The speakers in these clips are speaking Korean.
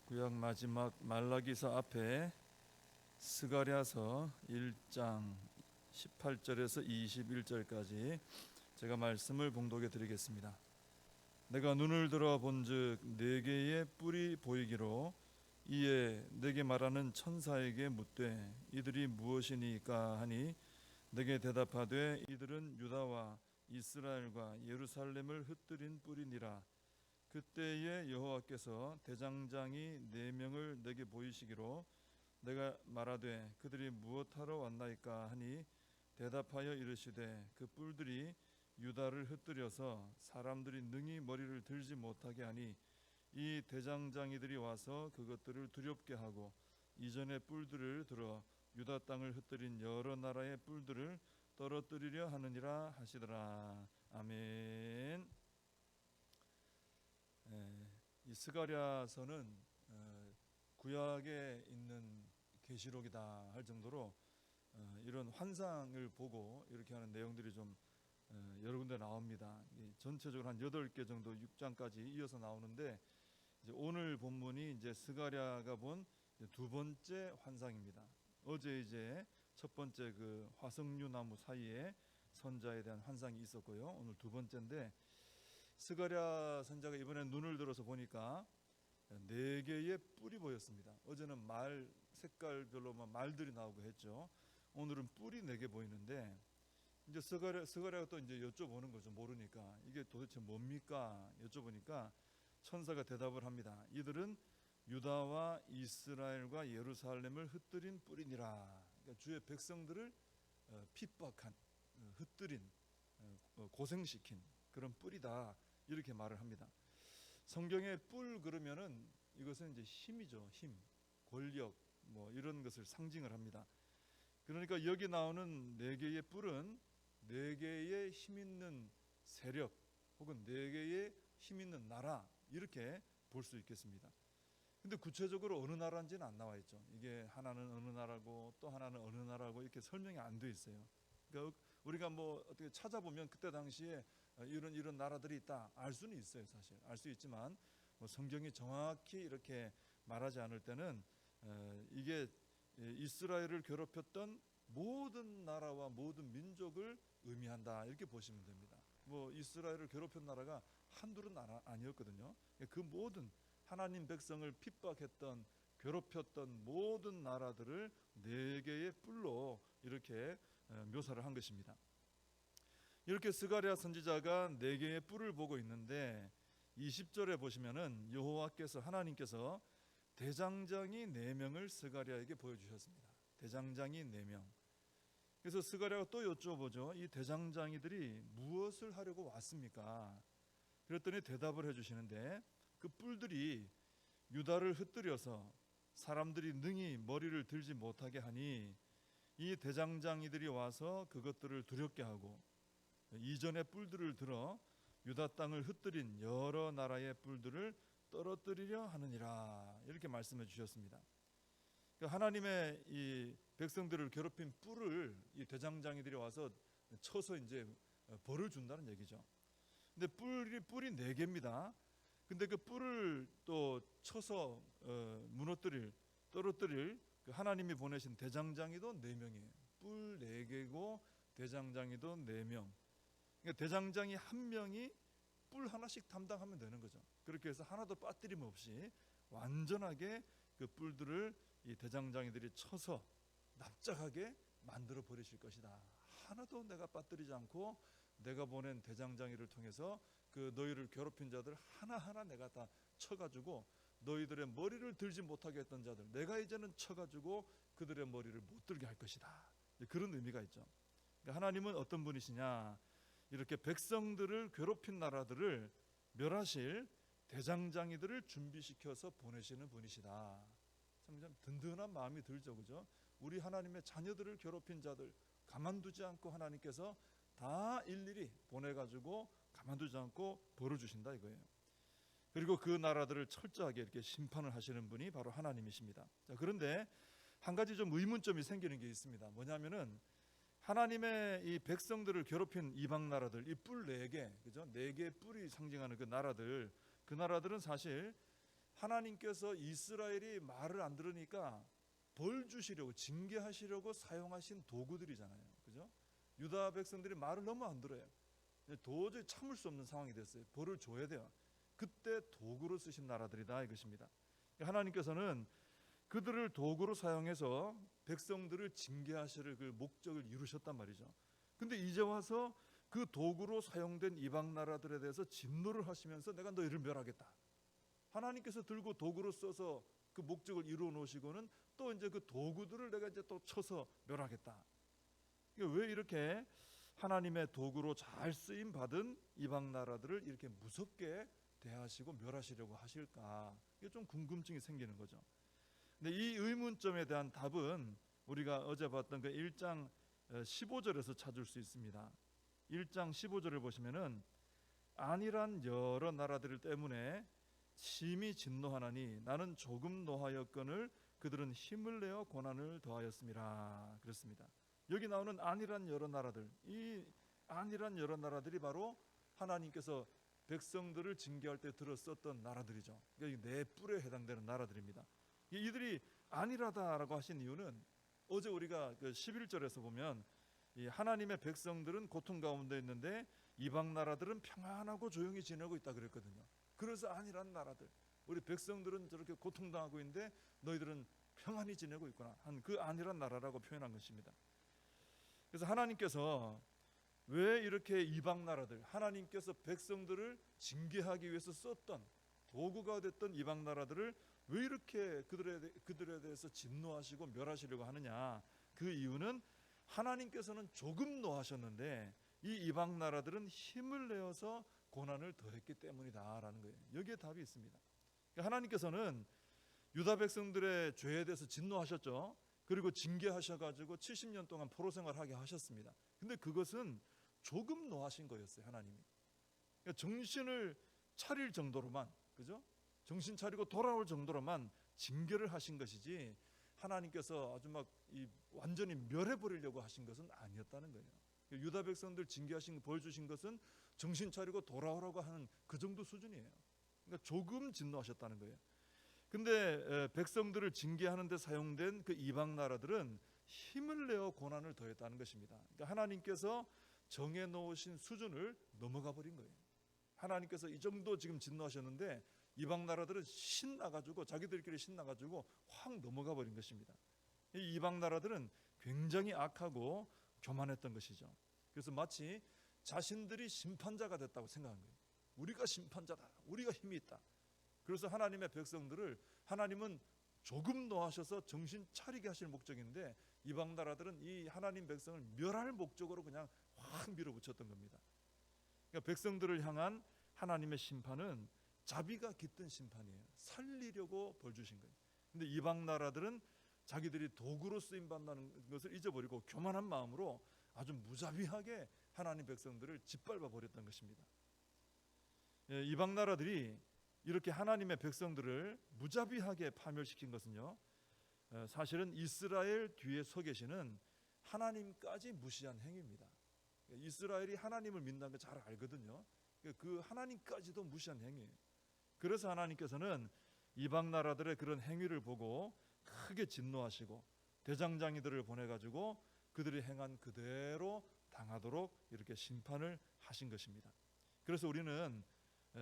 구약 마지막 말라기서 앞에 스가랴서 1장 18절에서 21절까지 제가 말씀을 봉독해 드리겠습니다. 내가 눈을 들어 본즉 네 개의 뿔이 보이기로 이에 내게 말하는 천사에게 묻되 이들이 무엇이니까 하니 내게 대답하되 이들은 유다와 이스라엘과 예루살렘을 흩뜨린 뿔이니라. 그때에 여호와께서 대장장이 4명을 내게 보이시기로 내가 말하되 그들이 무엇하러 왔나이까 하니 대답하여 이르시되 그 뿔들이 유다를 흩뜨려서 사람들이 능히 머리를 들지 못하게 하니 이 대장장이들이 와서 그것들을 두렵게 하고 이전의 뿔들을 들어 유다 땅을 흩뜨린 여러 나라의 뿔들을 떨어뜨리려 하느니라 하시더라. 아멘. 이 스가랴서는 구약에 있는 계시록이다 할 정도로 이런 환상을 보고 이렇게 하는 내용들이 좀 여러 군데 나옵니다. 전체적으로 한 8개 정도 6장까지 이어서 나오는데 이제 오늘 본문이 이제 스가랴가 본 두 번째 환상입니다. 어제 이제 첫 번째 그 화석류 나무 사이에 선자에 대한 환상이 있었고요. 오늘 두 번째인데 스가랴 선자가 이번에 눈을 들어서 보니까 4개의 뿔이 보였습니다. 어제는 말 색깔별로만 말들이 나오고 했죠. 오늘은 뿔이 4개 보이는데 이제 스가랴가 또 이제 여쭤보는 거죠. 모르니까 이게 도대체 뭡니까? 여쭤보니까 천사가 대답을 합니다. 이들은 유다와 이스라엘과 예루살렘을 흩뜨린 뿔이니라. 그러니까 주의 백성들을 핍박한, 흩뜨린, 고생시킨 그런 뿔이다. 이렇게 말을 합니다. 성경에 뿔 그러면은 이것은 이제 힘이죠. 힘, 권력 뭐 이런 것을 상징을 합니다. 그러니까 여기 나오는 4개의 뿔은 4개의 힘 있는 세력 혹은 4개의 힘 있는 나라 이렇게 볼 수 있겠습니다. 근데 구체적으로 어느 나라인지는 안 나와 있죠. 이게 하나는 어느 나라고 또 하나는 어느 나라고 이렇게 설명이 안 돼 있어요. 그러니까 우리가 뭐 어떻게 찾아보면 그때 당시에 이런 나라들이 있다 알 수는 있어요. 사실 알 수 있지만 뭐 성경이 정확히 이렇게 말하지 않을 때는 이게 이스라엘을 괴롭혔던 모든 나라와 모든 민족을 의미한다 이렇게 보시면 됩니다. 뭐 이스라엘을 괴롭힌 나라가 한둘은 아니었거든요. 그 모든 하나님 백성을 핍박했던 괴롭혔던 모든 나라들을 4개의 뿔로 이렇게 묘사를 한 것입니다. 이렇게 스가랴 선지자가 4개의 뿔을 보고 있는데 20절에 보시면은 여호와께서 하나님께서 대장장이 4명을 스가랴에게 보여주셨습니다. 대장장이 4명. 그래서 스가랴가 또 여쭤보죠. 이 대장장이들이 무엇을 하려고 왔습니까? 그랬더니 대답을 해주시는데 그 뿔들이 유다를 흩뜨려서 사람들이 능히 머리를 들지 못하게 하니 이 대장장이들이 와서 그것들을 두렵게 하고 이전의 뿔들을 들어 유다 땅을 흩뜨린 여러 나라의 뿔들을 떨어뜨리려 하느니라 이렇게 말씀해 주셨습니다. 하나님의 이 백성들을 괴롭힌 뿔을 이 대장장이들이 와서 쳐서 이제 벌을 준다는 얘기죠. 근데 뿔이 4개입니다. 근데 그 뿔을 또 쳐서 떨어뜨릴 그 하나님이 보내신 대장장이도 4명이에요. 뿔 4개고 대장장이도 4명. 그러니까 대장장이 1명이 뿔 하나씩 담당하면 되는 거죠. 그렇게 해서 하나도 빠뜨림 없이 완전하게 그 뿔들을 이 대장장이들이 쳐서 납작하게 만들어 버리실 것이다. 하나도 내가 빠뜨리지 않고 내가 보낸 대장장이를 통해서 그 너희를 괴롭힌 자들 하나하나 내가 다 쳐가지고 너희들의 머리를 들지 못하게 했던 자들 내가 이제는 쳐가지고 그들의 머리를 못 들게 할 것이다. 그런 의미가 있죠. 그러니까 하나님은 어떤 분이시냐, 이렇게 백성들을 괴롭힌 나라들을 멸하실 대장장이들을 준비시켜서 보내시는 분이시다. 참 든든한 마음이 들죠, 그죠? 우리 하나님의 자녀들을 괴롭힌 자들 가만두지 않고 하나님께서 다 일일이 보내가지고 가만두지 않고 벌을 주신다 이거예요. 그리고 그 나라들을 철저하게 이렇게 심판을 하시는 분이 바로 하나님이십니다. 자, 그런데 한 가지 좀 의문점이 생기는 게 있습니다. 뭐냐면은 하나님의 이 백성들을 괴롭힌 이방 나라들, 이 뿔 4개, 그죠? 4개의 뿔이 상징하는 그 나라들은 사실 하나님께서 이스라엘이 말을 안 들으니까 벌 주시려고, 징계하시려고 사용하신 도구들이잖아요. 그죠? 유다 백성들이 말을 너무 안 들어요. 도저히 참을 수 없는 상황이 됐어요. 벌을 줘야 돼요. 그때 도구로 쓰신 나라들이다 이것입니다. 하나님께서는 그들을 도구로 사용해서 백성들을 징계하실 그 목적을 이루셨단 말이죠. 근데 이제 와서 그 도구로 사용된 이방 나라들에 대해서 진노를 하시면서 내가 너희를 멸하겠다. 하나님께서 들고 도구로 써서 그 목적을 이루어 놓으시고는 또 이제 그 도구들을 내가 이제 또 쳐서 멸하겠다. 왜 이렇게 하나님의 도구로 잘 쓰임 받은 이방 나라들을 이렇게 무섭게 대하시고 멸하시려고 하실까? 이게 좀 궁금증이 생기는 거죠. 근데 이 의문점에 대한 답은 우리가 어제 봤던 그 1장 15절에서 찾을 수 있습니다. 1장 15절을 보시면은 안일한 여러 나라들 때문에 심히 진노하나니 나는 조금 노하였거늘 그들은 힘을 내어 고난을 더하였음이라 그랬습니다. 여기 나오는 안일한 여러 나라들, 이 안일한 여러 나라들이 바로 하나님께서 백성들을 징계할 때 들었었던 나라들이죠. 그러니까 네 뿔에 해당되는 나라들입니다. 이들이 안일하다라고 하신 이유는 어제 우리가 그 11절에서 보면 이 하나님의 백성들은 고통 가운데 있는데 이방 나라들은 평안하고 조용히 지내고 있다 그랬거든요. 그래서 안일한 나라들, 우리 백성들은 저렇게 고통당하고 있는데 너희들은 평안히 지내고 있구나 한 그 안일한 나라라고 표현한 것입니다. 그래서 하나님께서 왜 이렇게 이방 나라들, 하나님께서 백성들을 징계하기 위해서 썼던 도구가 됐던 이방 나라들을 왜 이렇게 그들에 대해서 진노하시고 멸하시려고 하느냐? 그 이유는 하나님께서는 조금 노하셨는데 이 이방 나라들은 힘을 내어서 고난을 더했기 때문이다라는 거예요. 여기에 답이 있습니다. 하나님께서는 유다 백성들의 죄에 대해서 진노하셨죠. 그리고 징계하셔가지고 70년 동안 포로 생활하게 하셨습니다. 근데 그것은 조금 노하신 거였어요. 하나님이. 그러니까 정신을 차릴 정도로만, 그죠? 정신 차리고 돌아올 정도로만 징계를 하신 것이지 하나님께서 아주 막 완전히 멸해버리려고 하신 것은 아니었다는 거예요. 유다 백성들 징계하신 벌 주신 것은 정신 차리고 돌아오라고 하는 그 정도 수준이에요. 그러니까 조금 진노하셨다는 거예요. 근데 백성들을 징계하는 데 사용된 그 이방 나라들은 힘을 내어 고난을 더했다는 것입니다. 그러니까 하나님께서 정해 놓으신 수준을 넘어가 버린 거예요. 하나님께서 이 정도 지금 진노하셨는데 이방 나라들은 신나가지고 자기들끼리 신나가지고 확 넘어가 버린 것입니다. 이 이방 나라들은 굉장히 악하고 교만했던 것이죠. 그래서 마치 자신들이 심판자가 됐다고 생각한 거예요. 우리가 심판자다. 우리가 힘이 있다. 그래서 하나님의 백성들을 하나님은 조금 노하셔서 정신 차리게 하실 목적인데 이방 나라들은 이 하나님 백성을 멸할 목적으로 그냥 확 밀어붙였던 겁니다. 그러니까 백성들을 향한 하나님의 심판은 자비가 깃든 심판이에요. 살리려고 벌 주신 거예요. 근데 이방 나라들은 자기들이 도구로 쓰임 받는 것을 잊어버리고 교만한 마음으로 아주 무자비하게 하나님 백성들을 짓밟아 버렸던 것입니다. 이방 나라들이 이렇게 하나님의 백성들을 무자비하게 파멸시킨 것은요, 사실은 이스라엘 뒤에 서 계시는 하나님까지 무시한 행위입니다. 이스라엘이 하나님을 믿는 걸 잘 알거든요. 그 하나님까지도 무시한 행위예요. 그래서 하나님께서는 이방 나라들의 그런 행위를 보고 크게 진노하시고 대장장이들을 보내가지고 그들이 행한 그대로 당하도록 이렇게 심판을 하신 것입니다. 그래서 우리는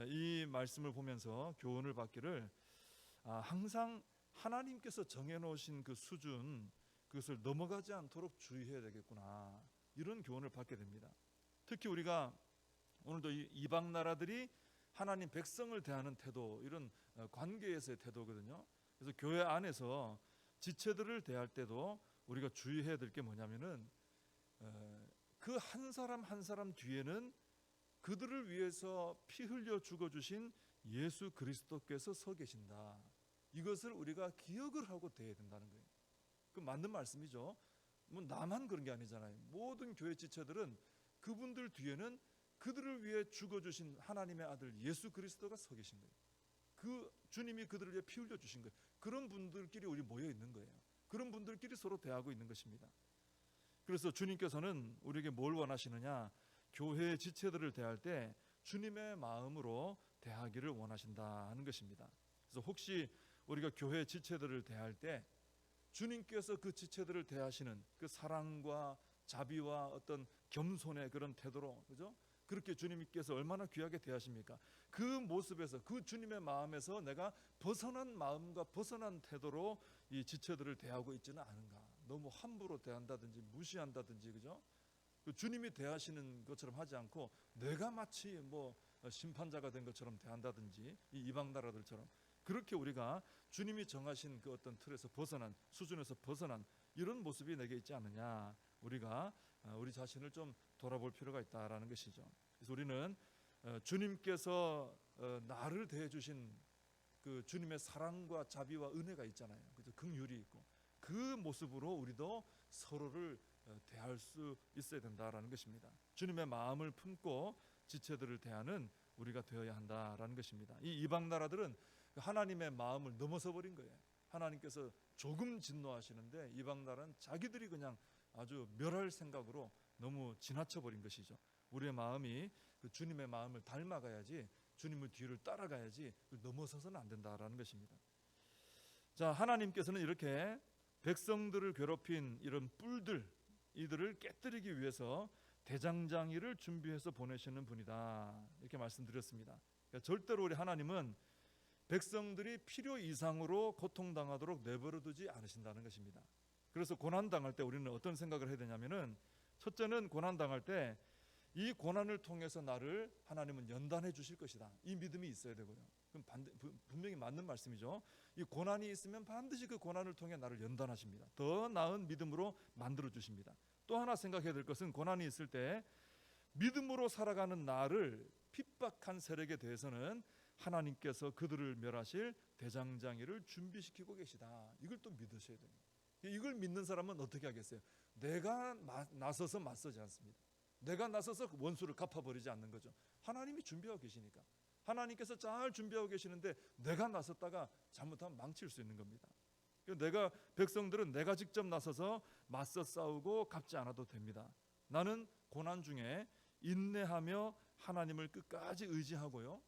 이 말씀을 보면서 교훈을 받기를 항상 하나님께서 정해놓으신 그 수준, 그것을 넘어가지 않도록 주의해야 되겠구나, 이런 교훈을 받게 됩니다. 특히 우리가 오늘도 이 이방 나라들이 하나님 백성을 대하는 태도, 이런 관계에서의 태도거든요. 그래서 교회 안에서 지체들을 대할 때도 우리가 주의해야 될 게 뭐냐면은 그 한 사람 한 사람 뒤에는 그들을 위해서 피 흘려 죽어주신 예수 그리스도께서 서 계신다. 이것을 우리가 기억을 하고 대해야 된다는 거예요. 그 맞는 말씀이죠. 뭐 나만 그런 게 아니잖아요. 모든 교회 지체들은 그분들 뒤에는 그들을 위해 죽어주신 하나님의 아들 예수 그리스도가 서 계신 거예요. 그 주님이 그들을 위해 피 흘려 주신 거예요. 그런 분들끼리 우리 모여 있는 거예요. 그런 분들끼리 서로 대하고 있는 것입니다. 그래서 주님께서는 우리에게 뭘 원하시느냐? 교회의 지체들을 대할 때 주님의 마음으로 대하기를 원하신다 하는 것입니다. 그래서 혹시 우리가 교회 지체들을 대할 때 주님께서 그 지체들을 대하시는 그 사랑과 자비와 어떤 겸손의 그런 태도로, 그죠? 그렇게 주님께서 얼마나 귀하게 대하십니까? 그 모습에서, 그 주님의 마음에서 내가 벗어난 마음과 벗어난 태도로 이 지체들을 대하고 있지는 않은가? 너무 함부로 대한다든지 무시한다든지, 그죠? 그 주님이 대하시는 것처럼 하지 않고 내가 마치 뭐 심판자가 된 것처럼 대한다든지, 이 이방 나라들처럼 그렇게 우리가 주님이 정하신 그 어떤 틀에서 벗어난, 수준에서 벗어난 이런 모습이 내게 있지 않느냐, 우리가 우리 자신을 좀 돌아볼 필요가 있다라는 것이죠. 그래서 우리는 주님께서 나를 대해 주신 그 주님의 사랑과 자비와 은혜가 있잖아요. 그래서 긍휼이 있고 그 모습으로 우리도 서로를 대할 수 있어야 된다라는 것입니다. 주님의 마음을 품고 지체들을 대하는 우리가 되어야 한다라는 것입니다. 이 이방 나라들은 하나님의 마음을 넘어서 버린 거예요. 하나님께서 조금 진노하시는데 이방 나라는 자기들이 그냥 아주 멸할 생각으로 너무 지나쳐 버린 것이죠. 우리의 마음이 그 주님의 마음을 닮아가야지, 주님의 뒤를 따라가야지 넘어서서는 안 된다라는 것입니다. 자, 하나님께서는 이렇게 백성들을 괴롭힌 이런 뿔들, 이들을 깨뜨리기 위해서 대장장이를 준비해서 보내시는 분이다, 이렇게 말씀드렸습니다. 그러니까 절대로 우리 하나님은 백성들이 필요 이상으로 고통당하도록 내버려 두지 않으신다는 것입니다. 그래서 고난당할 때 우리는 어떤 생각을 해야 되냐면은, 첫째는 고난당할 때 이 고난을 통해서 나를 하나님은 연단해 주실 것이다, 이 믿음이 있어야 되고요. 그럼 분명히 맞는 말씀이죠. 이 고난이 있으면 반드시 그 고난을 통해 나를 연단하십니다. 더 나은 믿음으로 만들어 주십니다. 또 하나 생각해야 될 것은, 고난이 있을 때 믿음으로 살아가는 나를 핍박한 세력에 대해서는 하나님께서 그들을 멸하실 대장장이를 준비시키고 계시다, 이걸 또 믿으셔야 됩니다. 이걸 믿는 사람은 어떻게 하겠어요? 내가 나서서 맞서지 않습니다. 내가 나서서 원수를 갚아버리지 않는 거죠. 하나님이 준비하고 계시니까. 하나님께서 잘 준비하고 계시는데 내가 나섰다가 잘못하면 망칠 수 있는 겁니다. 내가, 백성들은 내가 직접 나서서 맞서 싸우고 갚지 않아도 됩니다. 나는 고난 중에 인내하며 하나님을 끝까지 의지하고요,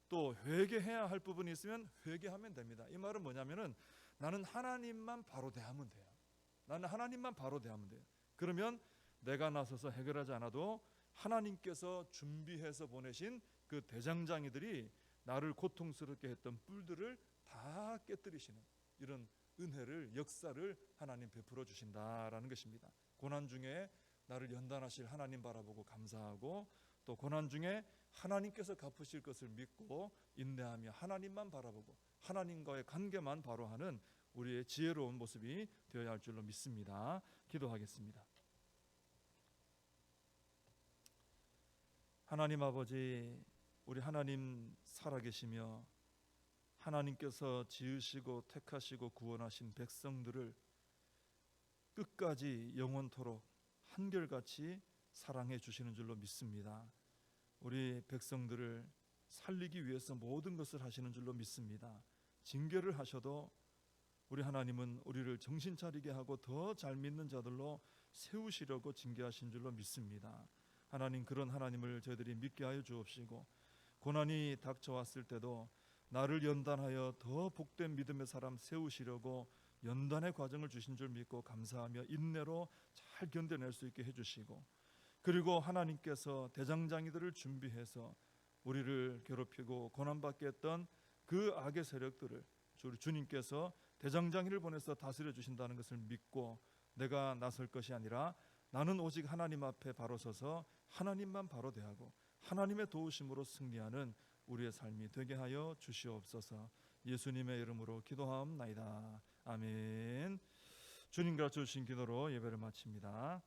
또 회개해야 할 부분이 있으면 회개하면 됩니다. 이 말은 뭐냐면은, 나는 하나님만 바로 대하면 돼요. 나는 하나님만 바로 대하면 돼요. 그러면 내가 나서서 해결하지 않아도 하나님께서 준비해서 보내신 그 대장장이들이 나를 고통스럽게 했던 뿔들을 다 깨뜨리시는 이런 은혜를, 역사를 하나님 베풀어 주신다라는 것입니다. 고난 중에 나를 연단하실 하나님 바라보고 감사하고, 또 고난 중에 하나님께서 갚으실 것을 믿고 인내하며 하나님만 바라보고 하나님과의 관계만 바로 하는 우리의 지혜로운 모습이 되어야 할 줄로 믿습니다. 기도하겠습니다. 하나님 아버지, 우리 하나님 살아계시며 하나님께서 지으시고 택하시고 구원하신 백성들을 끝까지 영원토록 한결같이 사랑해 주시는 줄로 믿습니다. 우리 백성들을 살리기 위해서 모든 것을 하시는 줄로 믿습니다. 징계를 하셔도 우리 하나님은 우리를 정신 차리게 하고 더 잘 믿는 자들로 세우시려고 징계하신 줄로 믿습니다. 하나님, 그런 하나님을 저희들이 믿게 하여 주옵시고, 고난이 닥쳐왔을 때도 나를 연단하여 더 복된 믿음의 사람 세우시려고 연단의 과정을 주신 줄 믿고 감사하며 인내로 잘 견뎌낼 수 있게 해주시고, 그리고 하나님께서 대장장이들을 준비해서 우리를 괴롭히고 고난받게 했던 그 악의 세력들을 주님께서 대장장이를 보내서 다스려 주신다는 것을 믿고 내가 나설 것이 아니라 나는 오직 하나님 앞에 바로 서서 하나님만 바로 대하고 하나님의 도우심으로 승리하는 우리의 삶이 되게 하여 주시옵소서. 예수님의 이름으로 기도하옵나이다. 아멘. 주님과 주신 기도로 예배를 마칩니다.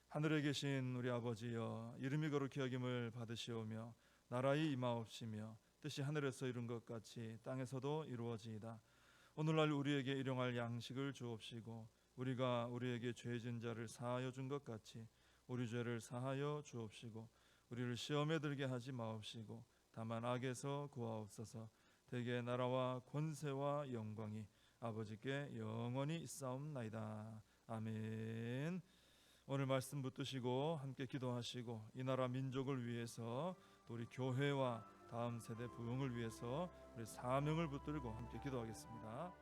하늘에 계신 우리 아버지여, 이름이 거룩히 여김을 받으시오며 나라의 임하옵시며 뜻이 하늘에서 이룬 것 같이 땅에서도 이루어지이다. 오늘날 우리에게 일용할 양식을 주옵시고 우리가 우리에게 죄진 자를 사하여 준 것 같이 우리 죄를 사하여 주옵시고 우리를 시험에 들게 하지 마옵시고 다만 악에서 구하옵소서. 대개 나라와 권세와 영광이 아버지께 영원히 있사옵나이다. 아멘. 오늘 말씀 붙드시고 함께 기도하시고 이 나라 민족을 위해서 또 우리 교회와 다음 세대 부흥을 위해서 우리 사명을 붙들고 함께 기도하겠습니다.